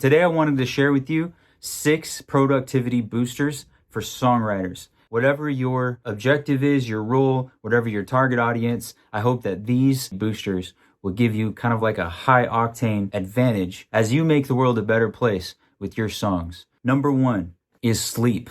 Today I wanted to share with you 6 productivity boosters for songwriters. Whatever your objective is, your role, whatever your target audience, I hope that these boosters will give you kind of like a high octane advantage as you make the world a better place with your songs. Number 1 is sleep.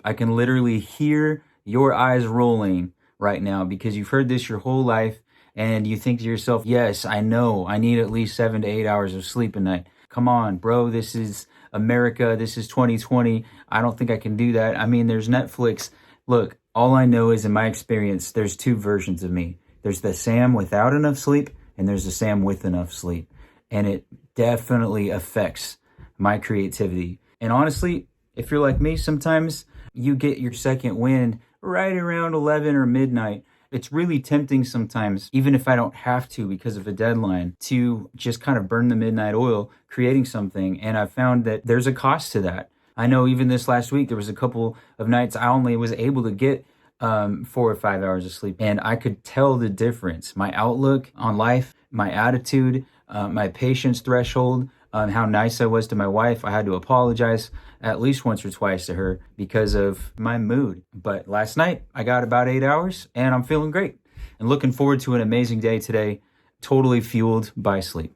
I can literally hear your eyes rolling right now because you've heard this your whole life and you think to yourself, yes, I know I need at least 7 to 8 hours of sleep a night. Come on, bro, this is America, this is 2020. I don't think I can do that. I mean, there's Netflix. Look, all I know is in my experience, there's 2 versions of me. There's the Sam without enough sleep, and there's the Sam with enough sleep. And it definitely affects my creativity. And honestly, if you're like me, sometimes you get your second wind right around 11 or midnight. It's really tempting sometimes, even if I don't have to because of a deadline, to just kind of burn the midnight oil creating something. And I've found that there's a cost to that. I know even this last week, there was a couple of nights I only was able to get 4 or 5 hours of sleep. And I could tell the difference. My outlook on life, my attitude, my patience threshold, how nice I was to my wife. I had to apologize at least once or twice to her because of my mood. But last night I got about 8 hours and I'm feeling great and looking forward to an amazing day today, totally fueled by sleep.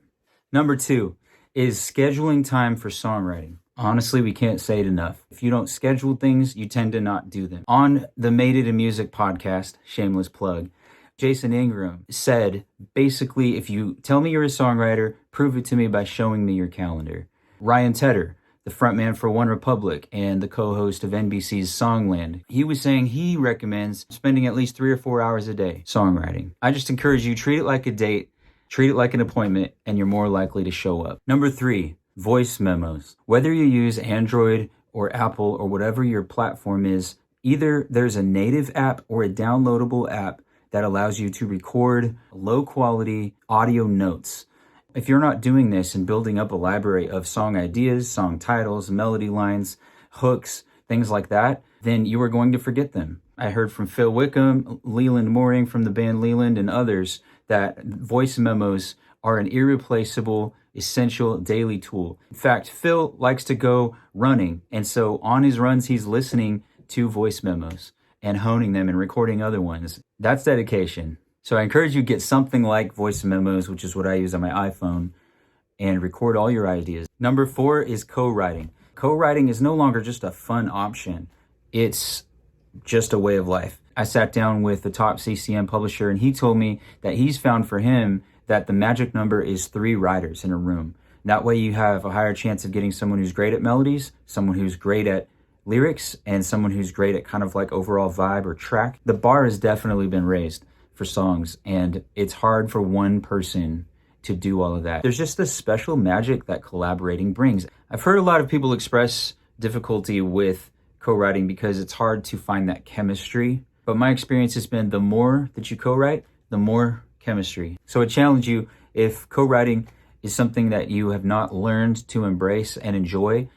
Number 2 is scheduling time for songwriting. Honestly, we can't say it enough. If you don't schedule things, you tend to not do them. On the Made It in Music podcast, shameless plug, Jason Ingram said, basically, if you tell me you're a songwriter, prove it to me by showing me your calendar. Ryan Tedder, the frontman for One Republic and the co-host of NBC's Songland, he was saying he recommends spending at least 3 or 4 hours a day songwriting. I just encourage you, treat it like a date, treat it like an appointment, and you're more likely to show up. Number 3, voice memos. Whether you use Android or Apple or whatever your platform is, either there's a native app or a downloadable app that allows you to record low-quality audio notes. If you're not doing this and building up a library of song ideas, song titles, melody lines, hooks, things like that, then you are going to forget them. I heard from Phil Wickham, Leland Mooring from the band Leland, and others that voice memos are an irreplaceable, essential daily tool. In fact, Phil likes to go running, and so on his runs, he's listening to voice memos and honing them and recording other ones. That's dedication. So I encourage you to get something like voice memos, which is what I use on my iPhone, and record all your ideas. Number 4 is CoWriting. CoWriting is no longer just a fun option. It's just a way of life. I sat down with the top CCM publisher, and he told me that he's found for him that the magic number is 3 writers in a room. That way you have a higher chance of getting someone who's great at melodies, someone who's great at lyrics, and someone who's great at kind of like overall vibe or track. The bar has definitely been raised for songs, and it's hard for one person to do all of that. There's just this special magic that collaborating brings. I've heard a lot of people express difficulty with co-writing because it's hard to find that chemistry. But my experience has been the more that you co-write, the more chemistry. So I challenge you, if co-writing is something that you have not learned to embrace and enjoy,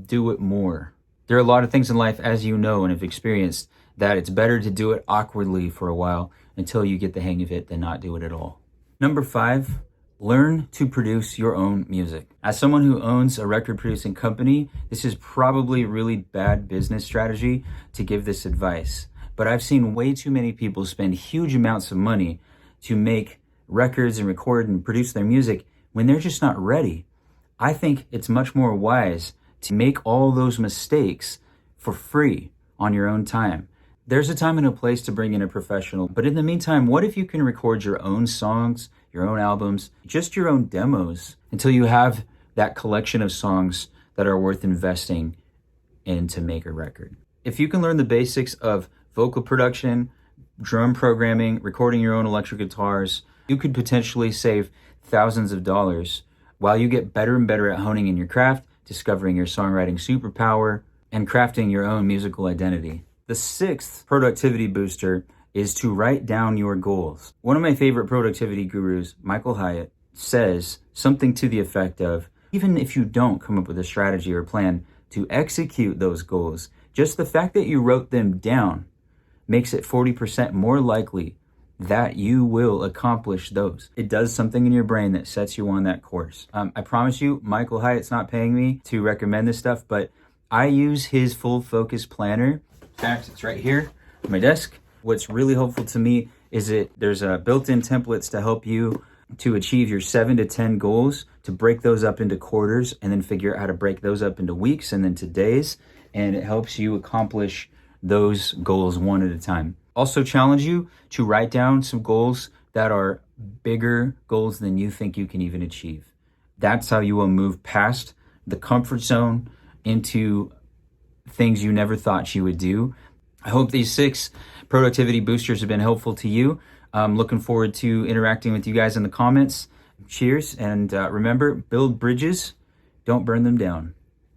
do it more. There are a lot of things in life, as you know and have experienced, that it's better to do it awkwardly for a while until you get the hang of it than not do it at all. Number 5, learn to produce your own music. As someone who owns a record producing company, this is probably a really bad business strategy to give this advice. But I've seen way too many people spend huge amounts of money to make records and record and produce their music when they're just not ready. I think it's much more wise to make all those mistakes for free on your own time. There's a time and a place to bring in a professional, but in the meantime, what if you can record your own songs, your own albums, just your own demos, until you have that collection of songs that are worth investing in to make a record? If you can learn the basics of vocal production, drum programming, recording your own electric guitars, you could potentially save thousands of dollars while you get better and better at honing in your craft, discovering your songwriting superpower, and crafting your own musical identity. The 6th productivity booster is to write down your goals. One of my favorite productivity gurus, Michael Hyatt, says something to the effect of, even if you don't come up with a strategy or plan to execute those goals, just the fact that you wrote them down makes it 40% more likely that you will accomplish those. It does something in your brain that sets you on that course. I promise you, Michael Hyatt's not paying me to recommend this stuff, but I use his full focus planner. In fact, it's right here on my desk. What's really helpful to me is there's built-in templates to help you to achieve your 7 to 10 goals, to break those up into quarters and then figure out how to break those up into weeks and then to days. And it helps you accomplish those goals one at a time. Also challenge you to write down some goals that are bigger goals than you think you can even achieve. That's how you will move past the comfort zone into things you never thought you would do. I hope these 6 productivity boosters have been helpful to you. I'm looking forward to interacting with you guys in the comments. Cheers, and remember, build bridges, don't burn them down.